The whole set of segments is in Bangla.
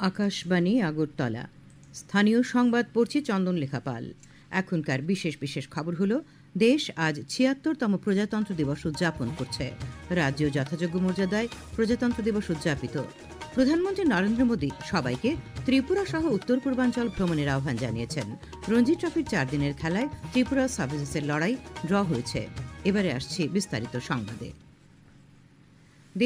আকাশবাণী আগরতলা স্থানীয় সংবাদ পড়ছি চন্দন লেখাপাল। এখনকার বিশেষ বিশেষ খবর হলো, দেশ আজ ৭৬তম প্রজাতন্ত্র দিবস উদযাপন করছে। রাজ্য যথাযোগ্য মর্যাদায় প্রজাতন্ত্র দিবস উদযাপিত। প্রধানমন্ত্রী নরেন্দ্র মোদী সবাইকে ত্রিপুরা সহ উত্তর পূর্বাঞ্চল ভ্রমণের আহ্বান জানিয়েছেন। রঞ্জি ট্রফির ৪ দিনের খেলায় ত্রিপুরা সার্ভিসেসের লড়াই ড্র হয়েছে। এবারে আসছি বিস্তারিত সংবাদে।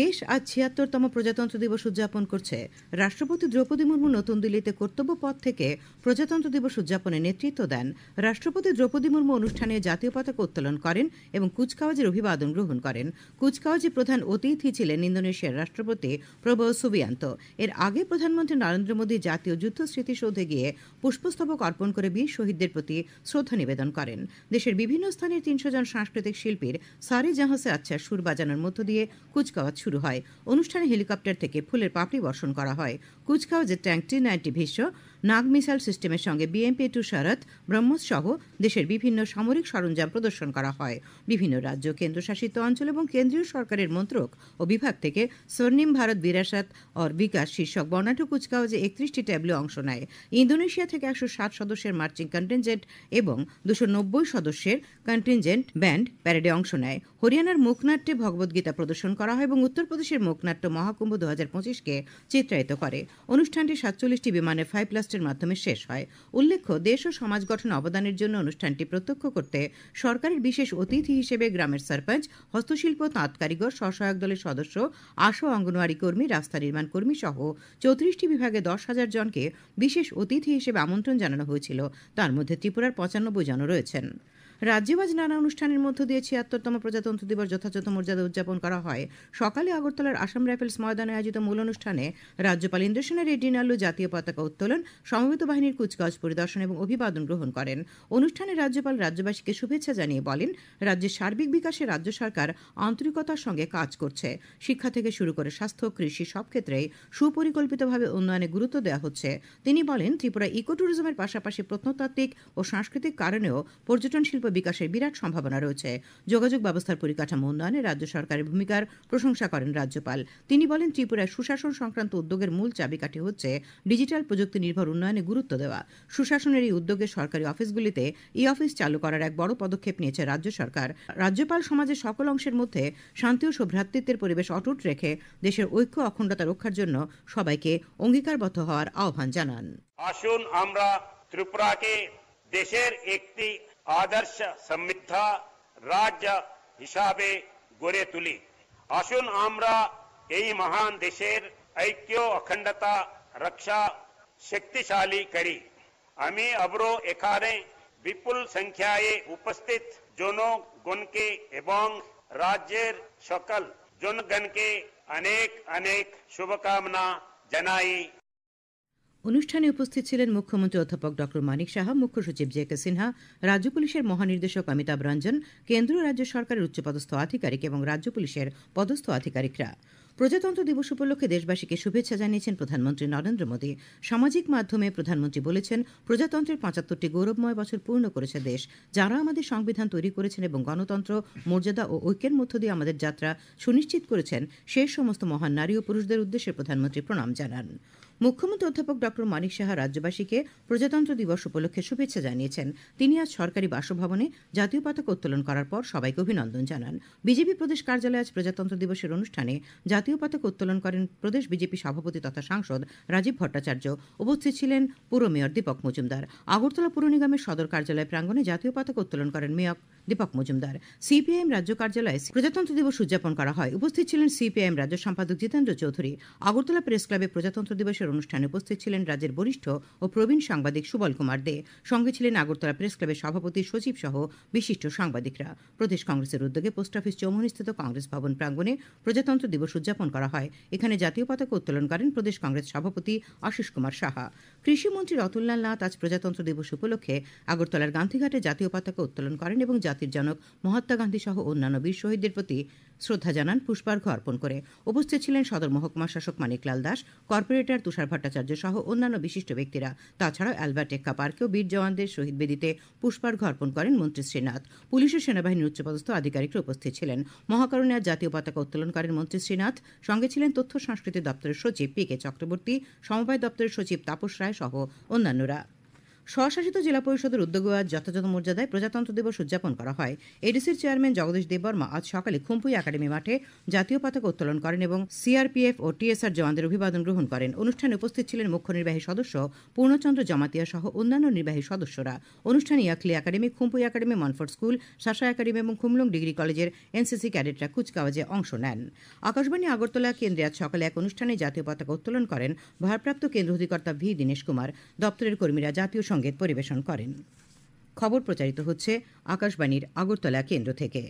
দেশ আজ ৭৬তম প্রজাতন্ত্র দিবস উদযাপন করছে। রাষ্ট্রপতি দ্রৌপদী মুর্মু নতুন দিল্লিতে কর্তব্য পথ থেকে প্রজাতন্ত্র দিবস উদযাপনে নেতৃত্ব দেন। রাষ্ট্রপতি দ্রৌপদী মুর্মু অনুষ্ঠানে জাতীয় পতাকা উত্তোলন করেন এবং কুচকাওয়াজের অভিবাদন গ্রহণ করেন। কুচকাওয়াজে প্রধান অতিথি ছিলেন ইন্দোনেশিয়ার রাষ্ট্রপতি প্রবোwo সুবিয়ান্তো। এর আগে প্রধানমন্ত্রী নরেন্দ্র মোদী জাতীয় যুদ্ধ স্মৃতিসৌধে গিয়ে পুষ্পস্তবক অর্পণ করে বীর শহীদদের প্রতি শ্রদ্ধা নিবেদন করেন। দেশের বিভিন্ন স্থানের ৩০০ জন সাংস্কৃতিক শিল্পীর সারে জাহাঁ সে আচ্ছা সুর বাজানোর মধ্য দিয়ে কুচকাওয়াজ শুরু হয়। অনুষ্ঠানে হেলিকপ্টার থেকে ফুলের পাপড়ি বর্ষণ করা হয়। কুচকাওয়াজের ট্যাঙ্ক T-90 ভীষ্ম, নাগ মিসাইল সিস্টেমের সঙ্গে BMP-2 শরৎ, ব্রহ্মস সহ দেশের বিভিন্ন সামরিক সরঞ্জাম প্রদর্শন করা হয়। বিভিন্ন রাজ্য, কেন্দ্রশাসিত অঞ্চল এবং কেন্দ্রীয় সরকারের মন্ত্রক ও বিভাগ থেকে স্বর্ণিম ভারত বিরাসত और বিকাশ শীর্ষক বর্ণাঢ্য কুচকাওয়াজে ৩১টি ট্যাবলো অংশ নেয়। ইন্দোনেশিয়া থেকে ১৬০ সদস্যের মার্চিং কন্টিনজেন্ট এবং ২৯০ সদস্যের কন্টিনজেন্ট ব্যান্ড প্যারেডে অংশ নেয়। হরিয়ানার মুখনাট্যে ভগবদ্গীতা প্রদর্শন করা হয় এবং উত্তরপ্রদেশের মুখনাট্য মহাকুম্ভ ২০২৫কে চিত্রায়িত করে। অনুষ্ঠানটি ৪৭টি বিমানের ফ্লাই ব্লাস্টের মাধ্যমে শেষ হয়। উল্লেখ্য, দেশ ও সমাজ গঠনে অবদানের জন্য অনুষ্ঠানটি প্রত্যক্ষ করতে সরকারের বিশেষ অতিথি হিসেবে গ্রামের সরপঞ্চ, হস্তশিল্প, তাঁত কারিগর, স্বসহায়ক দলের সদস্য, আশা, অঙ্গনওয়াড়ি কর্মী, রাস্তা নির্মাণ কর্মী সহ ৩৪টি বিভাগে ১০,০০০ জনকে বিশেষ অতিথি হিসেবে আমন্ত্রণ জানানো হয়েছিল। তার মধ্যে ত্রিপুরার ৯৫ জনও রয়েছেন। রাজ্যে আজ নানা অনুষ্ঠানের মধ্য দিয়ে ৭৬তম প্রজাতন্ত্র দিবস যথাযথ মর্যাদা উদযাপন করা হয়। সকালে আগরতলার আসাম রাইফেলস ময়দানে আয়োজিত মূল অনুষ্ঠানে রাজ্যপাল ইন্দ্রসেনা রেড্ডি নাল্লু জাতীয় পতাকা উত্তোলন, সমবেত বাহিনীর কুচকাওয়াজ পরিদর্শন এবং অভিবাদন গ্রহণ করেন। অনুষ্ঠানে রাজ্যপাল রাজ্যবাসীকে শুভেচ্ছা জানিয়ে বলেন, রাজ্যের সার্বিক বিকাশে রাজ্য সরকার আন্তরিকতার সঙ্গে কাজ করছে। শিক্ষা থেকে শুরু করে স্বাস্থ্য, কৃষি সব ক্ষেত্রেই সুপরিকল্পিতভাবে উন্নয়নে গুরুত্ব দেওয়া হচ্ছে। তিনি বলেন, ত্রিপুরা ইকো ট্যুরিজমের পাশাপাশি প্রত্নতাত্ত্বিক ও সাংস্কৃতিক কারণেও পর্যটন শিল্প বিকাশের বিরাট সম্ভাবনা রয়েছে। যোগাযোগ ব্যবস্থার পরিকাঠামো উন্নয়নে রাজ্য সরকারের ভূমিকার প্রশংসা করেন রাজ্যপাল। তিনি বলেন, ত্রিপুরায় সুশাসন সংক্রান্ত উদ্যোগের মূল চাবিকাঠি হচ্ছে ডিজিটাল প্রযুক্তি নির্ভর উন্নয়নে গুরুত্ব দেওয়া। সুশাসনের এই উদ্যোগে সরকারি অফিসগুলিতে অফিস চালু করার এক বড় পদক্ষেপ নিয়েছে রাজ্য সরকার। রাজ্যপাল সমাজের সকল অংশের মধ্যে শান্তি ও সৌভ্রাতৃত্বের পরিবেশ অটুট রেখে দেশের ঐক্য অখণ্ডতা রক্ষার জন্য সবাইকে অঙ্গীকারবদ্ধ হওয়ার আহ্বান জানান। আসুন আমরা ত্রিপুরাকে দেশের একটি আদর্শ সমৃদ্ধ রাজ্য হিসাবে গড়ে তুলি। আসুন আমরা এই মহান দেশের ঐক্য অখণ্ডতা রক্ষা শক্তিশালী করি। আমি আবারও এখানে বিপুল সংখ্যায় উপস্থিত জনগণকে এবং রাজ্যের সকল জনগণকে অনেক অনেক শুভকামনা জানাই। অনুষ্ঠানে উপস্থিত ছিলেন মুখ্যমন্ত্রী অধ্যাপক ড মানিক সাহা, মুখ্য সচিব JK সিনহা, রাজ্য পুলিশের মহানির্দেশক অমিতাভ রঞ্জন, কেন্দ্রীয় রাজ্য সরকারের উচ্চপদস্থ আধিকারিক এবং রাজ্য পুলিশের পদস্থ আধিকারিকরা। প্রজাতন্ত্র দিবস উপলক্ষে দেশবাসীকে শুভেচ্ছা জানিয়েছেন প্রধানমন্ত্রী নরেন্দ্র মোদী। সামাজিক মাধ্যমে প্রধানমন্ত্রী বলেছেন, প্রজাতন্ত্রের ৭৫টি গৌরবময় বছর পূর্ণ করেছে দেশ। যারা আমাদের সংবিধান তৈরি করেছেন এবং গণতন্ত্র, মর্যাদা ও ঐক্যের মধ্য দিয়ে আমাদের যাত্রা সুনিশ্চিত করেছেন, সেই সমস্ত মহান নারী ও পুরুষদের উদ্দেশ্যে প্রধানমন্ত্রী প্রণাম জানান। মুখ্যমন্ত্রী অধ্যাপক ড মানিক সাহা রাজ্যবাসীকে প্রজাতন্ত্র দিবস উপলক্ষে শুভেচ্ছা জানিয়েছেন। তিনি আজ সরকারি বাসভবনে জাতীয় পতাকা উত্তোলন করার পর সবাইকে অভিনন্দন জানান। বিজেপি প্রদেশ কার্যালয়ে আজ প্রজাতন্ত্র দিবসের অনুষ্ঠানে জাতীয় পতাকা উত্তোলন করেন প্রদেশ বিজেপি সভাপতি তথা সাংসদ রাজীব ভট্টাচার্য। উপস্থিত ছিলেন পুর মেয়র দীপক মজুমদার। আগরতলা পুর নিগমের সদর কার্যালয় প্রাঙ্গণে জাতীয় পতাকা উত্তোলন করেন মেয়র দীপক মজুমদার। CPIM রাজ্য কার্যালয়ে প্রজাতন্ত্র দিবস উদযাপন করা হয়। উপস্থিত ছিলেন CPIM রাজ্য সম্পাদক জিতেন্দ্র চৌধুরী। আগরতলা প্রেস ক্লাবে প্রজাতন্ত্র দিবসের অনুষ্ঠানে উপস্থিত ছিলেন রাজ্যের বরিষ্ঠ ও প্রবীণ সাংবাদিক সুবল কুমার দে। সঙ্গে ছিলেন আগরতলা প্রেস ক্লাবের সভাপতি, সচিব সহ বিশিষ্ট সাংবাদিকরা। প্রদেশ কংগ্রেসের উদ্যোগে পোস্ট অফিস চৌমুহনীস্থিত কংগ্রেস ভবন প্রাঙ্গণে প্রজাতন্ত্র দিবস উদযাপন করা হয়। এখানে জাতীয় পতাকা উত্তোলন করেন প্রদেশ কংগ্রেস সভাপতি আশিস কুমার সাহা। কৃষিমন্ত্রী রতনলাল নাথ আজ প্রজাতন্ত্র দিবস উপলক্ষে আগরতলার গান্ধীঘাটে জাতীয় পতাকা উত্তোলন করেন এবং জাতির জনক মহাত্মা গান্ধী সহ অন্যান্য বীর শহীদদের প্রতি শ্রদ্ধা জানান পুষ্পার্ঘ্য অর্পণ করে। উপস্থিত ছিলেন সদর মহকুমা শাসক মানিকলাল দাস, কর্পোরেটর তুষার ভট্টাচার্য সহ অন্যান্য বিশিষ্ট ব্যক্তিরা। তাছাড়াও অ্যালবার্ট এক্কা পার্কেও বীর জওয়ানদের শহীদ বেদিতে পুষ্পার্ঘ্য অর্পণ করেন মন্ত্রী শ্রীনাথ। পুলিশ ও সেনাবাহিনীর উচ্চপদস্থ আধিকারিকরা উপস্থিত ছিলেন। মহাকরণে জাতীয় পতাকা উত্তোলন করেন মন্ত্রী শ্রীনাথ। সঙ্গে ছিলেন তথ্য সংস্কৃতি দপ্তরের সচিব পি.কে চক্রবর্তী, সমবায় দপ্তরের সচিব তাপস রায় সহ অন্যান্যরা। স্বশাসিত জেলা পরিষদের উদ্যোগে আজ যথাযথ মর্যাদায় প্রজাতন্ত্র দিবস উদযাপন করা হয়। এডিসির চেয়ারম্যান জগদীশ দেববর্মা আজ সকালে খুম্পুই একাডেমি মাঠে জাতীয় পতাকা উত্তোলন করেন এবং সিআরপিএফ ও টিএসআর জওয়ানদের অভিবাদন গ্রহণ করেন। অনুষ্ঠানে উপস্থিত ছিলেন মুখ্য নির্বাহী সদস্য পূর্ণচন্দ্র জমাতিয়া সহ অন্যান্য নির্বাহী সদস্যরা। অনুষ্ঠানে ইয়াকলি একাডেমি, খুম্পুই একাডেমি, মনফোর্ড স্কুল, শাসা একাডেমি এবং খুমলুং ডিগ্রি কলেজের এনসিসি ক্যাডেটরা কুচকাওয়াজে অংশ নেন। আকাশবাণী আগরতলা কেন্দ্রে আজ সকালে এক অনুষ্ঠানে জাতীয় পতাকা উত্তোলন করেন ভারপ্রাপ্ত কেন্দ্র অধিকর্তা ভি দীনেশ কুমার। দপ্তরের কর্মীরা জাতীয় সঙ্গীত পরিবেশন করেন। খবর প্রচারিত হচ্ছে আকাশবাণীর আগরতলা কেন্দ্র থেকে।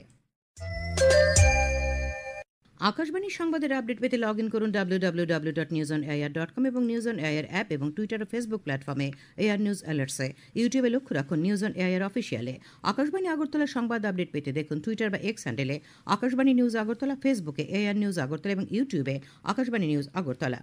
আকাশবাণীর সংবাদের আপডেট পেতে লগ ইন করুন www.newsonair.com এবং নিউজ অন এআইআর অ্যাপ এবং টুইটার ও ফেসবুক প্ল্যাটফর্মে এআর নিউজ অ্যালার্টসে। ইউটিউবে লক্ষ্য রাখুন নিউজ অন এআইআর অফিসিয়ালে। আকাশবাণী আগরতলা সংবাদ আপডেট পেতে দেখুন টুইটার বা এক্স হ্যান্ডেলে আকাশবাণী নিউজ আগরতলা, ফেসবুকে এআইআর নিউজ আগরতলা এবং ইউটিউবে আকাশবাণী নিউজ আগরতলা।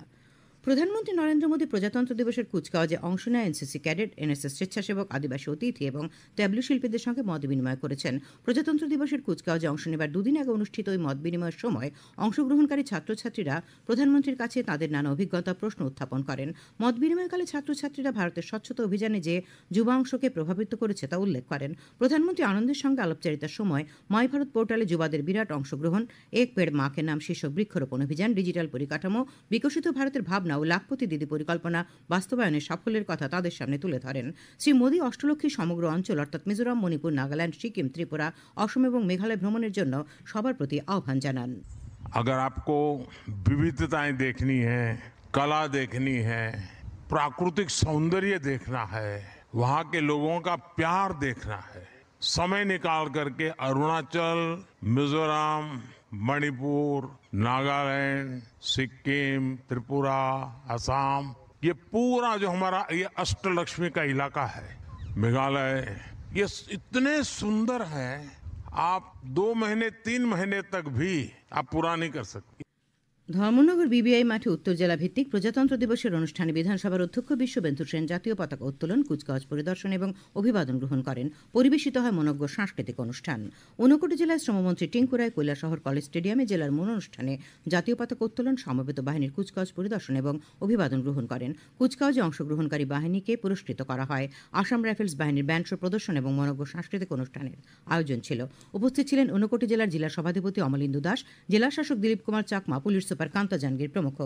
প্রধানমন্ত্রী নরেন্দ্র মোদী প্রজাতন্ত্র দিবসের কুচকাওয়াজে অংশ নেয় এনসিসি ক্যাডেট, এনএসএস স্বেচ্ছাসেবক, আদিবাসী অতিথি এবং ট্যাবলু শিল্পীদের সঙ্গে মত বিনিময় করেছেন। প্রজাতন্ত্র দিবসের কুচকাওয়াজে অংশ নেবার দুদিন আগে অনুষ্ঠিত ওই মত বিনিময়ের সময় অংশগ্রহণকারী ছাত্রছাত্রীরা প্রধানমন্ত্রীর কাছে তাদের নানা অভিজ্ঞতা প্রশ্ন উত্থাপন করেন। মত বিনিময়কালে ছাত্রছাত্রীরা ভারতের স্বচ্ছতা অভিযানে যে যুবা অংশকে প্রভাবিত করেছে তা উল্লেখ করেন। প্রধানমন্ত্রী আনন্দের সঙ্গে আলাপচারিতার সময় মাই ভারত পোর্টালে যুবাদের বিরাট অংশগ্রহণ, এক পেড় মাকে নাম শীর্ষক বৃক্ষরোপণ অভিযান, ডিজিটাল পরিকাঠামো, বিকশিত ভারতের ভাবনা ও লাখপতি দিদি পরিকল্পনা বাস্তবায়নের সাফল্যের কথা তাদের সামনে তুলে ধরেন। শ্রী মোদী অষ্টলক্ষ্মী সমগ্র অঞ্চল অর্থাৎ মিজোরাম, মণিপুর, নাগাল্যান্ড, সিকিম, ত্রিপুরা, অসম এবং মেঘালয় ভ্রমণের জন্য সবার প্রতি আহ্বান জানান। अगर आपको विविधताएं देखनी है, कला देखनी है, प्राकृतिक सौंदर्य देखना है, वहाँ के लोगों का प्यार देखना है, समय निकाल करके अरुणाचल, मिजोरम, मणिपुर, नागालैंड, सिक्किम, त्रिपुरा, असम, ये पूरा जो हमारा ये अष्टलक्ष्मी का इलाका है, मेघालय, ये इतने सुंदर है, आप 2 महीने 3 महीने तक भी आप पूरा नहीं कर सकते। ধর্মনগর বিবিআই মাঠে উত্তর জেলা ভিত্তিক প্রজাতন্ত্র দিবসের অনুষ্ঠানে বিধানসভার অধ্যক্ষ বিশ্ববেন্দু সেন জাতীয় পতাকা উত্তোলন, কুচকাওয়াজ পরিদর্শন এবং অভিবাদন গ্রহণ করেন। পরিবেশিত হয় মনোজ্ঞ সাংস্কৃতিক অনুষ্ঠান। ঊনকোটি জেলায় শ্রমমন্ত্রী টিঙ্কু রায় কৈলাসহর কলেজ স্টেডিয়ামে জেলার মূল অনুষ্ঠানে জাতীয় পতাকা উত্তোলন, সমবেত বাহিনীর কুচকাওয়াজ পরিদর্শন এবং অভিবাদন গ্রহণ করেন। কুচকাওয়াজে অংশগ্রহণকারী বাহিনীকে পুরস্কৃত করা হয়। আসাম রাইফেলস বাহিনীর ব্যান্ড শো প্রদর্শন এবং মনোজ্ঞ সাংস্কৃতিক অনুষ্ঠানের আয়োজন ছিল। উপস্থিত ছিলেন ঊনকোটি জেলার জেলা সভাধিপতি অমলিন্দু দাস, জেলা শাসক দিলীপ কুমার চাকমা, পুলিশ সুপার কান্তা জাহাঙ্গীর প্রমুখ।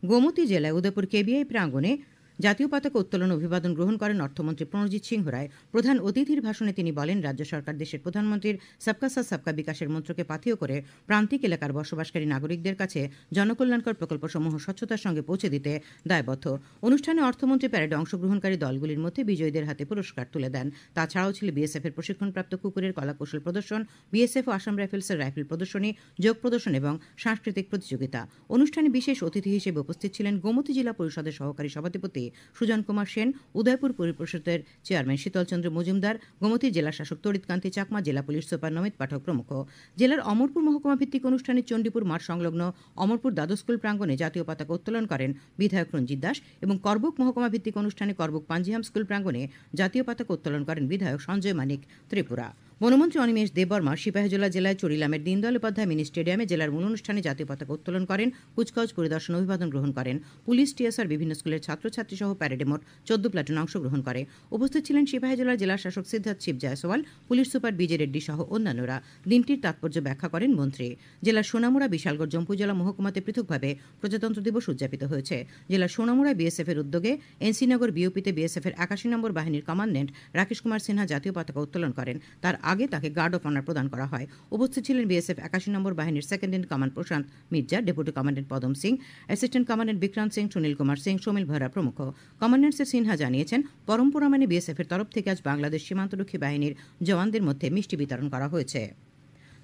গোমতী জেলায় উদয়পুর কেবিআই প্রাঙ্গণে জাতীয় পতাকা উত্তোলন অভিবাদন গ্রহণ করেন অর্থমন্ত্রী প্রণজিৎ সিংহ রায়। প্রধান অতিথির ভাষণে তিনি বলেন, রাজ্য সরকার দেশের প্রধানমন্ত্রীর সবকা সাথ সবকা বিকাশের মন্ত্রকে পাথেয় করে প্রান্তিক এলাকার বসবাসকারী নাগরিকদের কাছে জনকল্যাণকর প্রকল্পসমূহ স্বচ্ছতার সঙ্গে পৌঁছে দিতে দায়বদ্ধ। অনুষ্ঠানে অর্থমন্ত্রী প্যারেডে অংশগ্রহণকারী দলগুলির মধ্যে বিজয়ীদের হাতে পুরস্কার তুলে দেন। তাছাড়াও ছিল বিএসএফ এর প্রশিক্ষণপ্রাপ্ত কুকুরের কলাকৌশল প্রদর্শন, বিএসএফ ও আসাম রাইফেলসের রাইফেল প্রদর্শনী, যোগ প্রদর্শন এবং সাংস্কৃতিক প্রতিযোগিতা। অনুষ্ঠানে বিশেষ অতিথি হিসেবে উপস্থিত ছিলেন গোমতী জেলা পরিষদের সহকারী সভাধিপতি সুজন কুমার সেন, উদয়পুর পরিষদের চেয়ারম্যান শীতলচন্দ্র মজুমদার, গোমতীর জেলা শাসক তড়িৎকান্তি চাকমা, জেলা পুলিশ সুপার নমিত পাঠক প্রমুখ। জেলার অমরপুর মহকুমা ভিত্তিক অনুষ্ঠানে চণ্ডীপুর মাঠ সংলগ্ন অমরপুর দ্বাদশ স্কুল প্রাঙ্গণে জাতীয় পতাকা উত্তোলন করেন বিধায়ক রঞ্জিত দাস এবং করবুক মহকুমা ভিত্তিক অনুষ্ঠানে করবুক পাঞ্জিহাম স্কুল প্রাঙ্গণে জাতীয় পতাকা উত্তোলন করেন বিধায়ক সঞ্জয় মানিক ত্রিপুরা। বনমন্ত্রী অনিমেষ দেববর্মা সিপাহীজলা জেলায় চরিলামের দীনদয়াল উপাধ্যায় মিনি স্টেডিয়ামে জেলার মূল অনুষ্ঠানে জাতীয় পতাকা উত্তোলন করেন, কুচকাওয়াজ পরিদর্শন অভিবাদন গ্রহণ করেন। পুলিশ, টিএসআর, বিভিন্ন স্কুলের ছাত্রছাত্রী সহ প্যারেডে মোট 14 প্লাটুন অংশগ্রহণ করে। উপস্থিত ছিলেন সিপাহীজলার জেলা শাসক সিদ্ধার্থ শিব জয়সওয়াল, পুলিশ সুপার বিজে রেড্ডি সহ অন্যান্যরা। দিনটির তাৎপর্য ব্যাখ্যা করেন মন্ত্রী। জেলার সোনামুড়া, বিশালগড়, জম্পুজলা মহকুমাতে পৃথকভাবে প্রজাতন্ত্র দিবস উদযাপিত হয়েছে। জেলার সোনামুড়ায় বিএসএফ এর উদ্যোগে এনসিনগর বিওপিতে বিএসএফ এর 81 নম্বর বাহিনীর কমান্ড্যান্ট রাকেশ কুমার সিনহা জাতীয় পতাকা উত্তোলন করেন। তার আগে তাকে গার্ড অফ অনার প্রদান করা হয়। উপস্থিত ছিলেন বিএসএফ 81 নম্বর বাহিনীর second in command Prashant Mirza, deputy commandant Padam Singh, assistant commandant Vikrant Singh, Sunil Kumar Singh, Somil Bhara প্রমুখ। কমান্ড্যান্ট সিনহা জানিয়েছেন, পরম্পরা মানে বিএসএফ এর তরফ থেকে আজ বাংলাদেশ সীমান্তরক্ষী বাহিনীর জওয়ানদের মধ্যে মিষ্টি বিতরণ করা হয়েছে।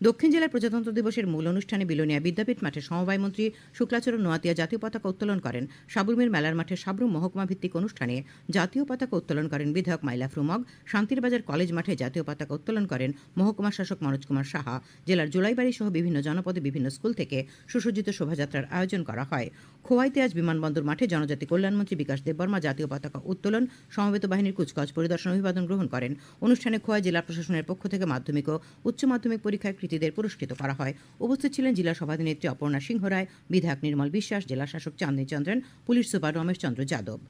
দক্ষিণ জেলার প্রজাতন্ত্র দিবসের মূল অনুষ্ঠানে বিলোনিয়া বিদ্যাপীঠ মাঠে সমবায় মন্ত্রী শুক্লাচরণ নোয়াতিয়া জাতীয় পতাকা উত্তোলন করেন। সাবরুমের মেলার মাঠে সাবরুম মহকুমা ভিত্তিক অনুষ্ঠানে জাতীয় পতাকা উত্তোলন করেন বিধায়ক মাইলা ফ্রুমগ। শান্তিরবাজার কলেজ মাঠে জাতীয় পতাকা উত্তোলন করেন মহকুমা শাসক মনোজ কুমার সাহা। জেলার জোলাইবাড়ি সহ বিভিন্ন জনপদে বিভিন্ন স্কুল থেকে সুসজ্জিত শোভাযাত্রার আয়োজন করা হয়। খোয়াইতে আজ বিমানবন্দর মাঠে জনজাতি কল্যাণমন্ত্রী বিকাশ দেববর্মা জাতীয় পতাকা উত্তোলন, সমবেত বাহিনীর কুচকাওয়াজ পরিদর্শন অভিবাদন গ্রহণ করেন। অনুষ্ঠানে খোয়াই জেলা প্রশাসনের পক্ষ থেকে মাধ্যমিক ও উচ্চ মাধ্যমিক পরীক্ষায় কৃতীদের পুরস্কৃত করা হয়। উপস্থিত ছিলেন জেলা সভাধিনেত্রী অপর্ণা সিংহ রায়, বিধায়ক নির্মল বিশ্বাস, জেলা শাসক চাঁদনী চন্দ্রন, পুলিশ সুপার রমেশ চন্দ্র যাদব।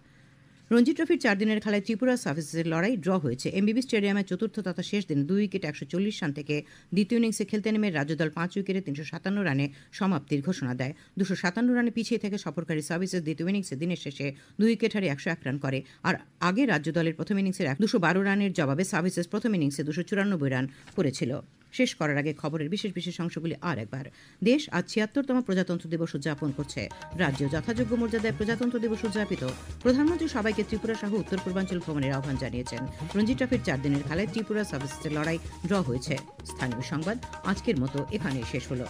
রঞ্জি ট্রফির 4 দিনের খেলায় ত্রিপুরা সার্ভিসেসের লড়াই ড্র হয়েছে। এমবিবি স্টেডিয়ামের চতুর্থ তথা শেষ দিন 2 উইকেটে 140 রান থেকে দ্বিতীয় ইনিংসে খেলতে নেমে রাজ্যদল 5 উইকেটে 357 রানে সমাপ্তির ঘোষণা দেয়। 257 রানে পিছিয়ে থেকে সফরকারী সার্ভিসেস দ্বিতীয় ইনিংসে দিনের শেষে 2 উইকেট হারিয়ে 101 রান করে। আর আগে রাজ্য দলের প্রথম ইনিংসের 212 রানের জবাবে সার্ভিসেস প্রথম ইনিংসে 294 রান করেছিল। শেষ করার আগে খবরের বিশেষ বিশেষ অংশগুলি আর একবার। দেশ আজ 76তম প্রজাতন্ত্র দিবস উদযাপন করছে। রাজ্য যথাযোগ্য মর্যাদায় প্রজাতন্ত্র দিবস উদযাপিত। প্রধানমন্ত্রী সবাইকে ত্রিপুরা সহ উত্তর পূর্বাঞ্চল ভ্রমণের আহ্বান জানিয়েছেন। রঞ্জি ট্রফির 4 দিনের খেলায় ত্রিপুরা সার্ভিসেসের লড়াই ড্র হয়েছে। স্থানীয় সংবাদ আজকের মতো এখানেই শেষ হলো।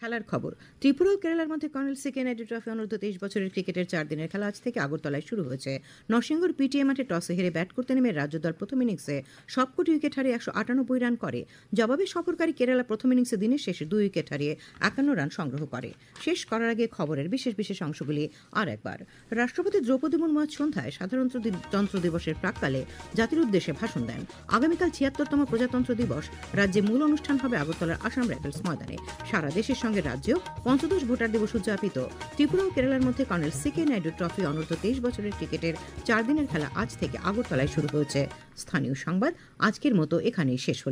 খেলার খবর। ত্রিপুরা ও কেরালার মধ্যে কর্নেল সিকে নাইডু ট্রফি অনূর্ধ্ব 23 বছরের ক্রিকেটের 4 দিনের খেলা আজ থেকে আগরতলায় শুরু হয়েছে। নরসিংগড় পিটিএ মাঠে টসে হেরে ব্যাট করতে নেমে রাজ্য দল প্রথম ইনিংসে সবকটি উইকেট হারিয়ে 198 রান করে। জবাবে সফরকারী কেরালা প্রথম ইনিংসে দিনের শেষে 2 উইকেট হারিয়ে 51 রান সংগ্রহ করে। শেষ করার আগে খবরের বিশেষ বিশেষ অংশগুলি আর একবার। রাষ্ট্রপতি দ্রৌপদী মুর্মু আজ সন্ধ্যায় সাধারণতন্ত্র দিবসের প্রাক্কালে জাতির উদ্দেশ্যে ভাষণ দেন। আগামীকাল 76তম প্রজাতন্ত্র দিবস। রাজ্যে মূল অনুষ্ঠান হবে আগরতলার আসাম রাইফেলস ময়দানে। সারা দেশের সঙ্গে রাজ্যেও পঞ্চদশ ভোটার দিবস উদযাপিত। ত্রিপুরা ও কেরালার মধ্যে কর্নেল সিকে নাইডু ট্রফি অনূর্ধ্ব 23 বছরের ক্রিকেটের 4 দিনের খেলা আজ থেকে আগরতলায় শুরু হয়েছে। স্থানীয় সংবাদ আজকের মতো এখানেই শেষ হল।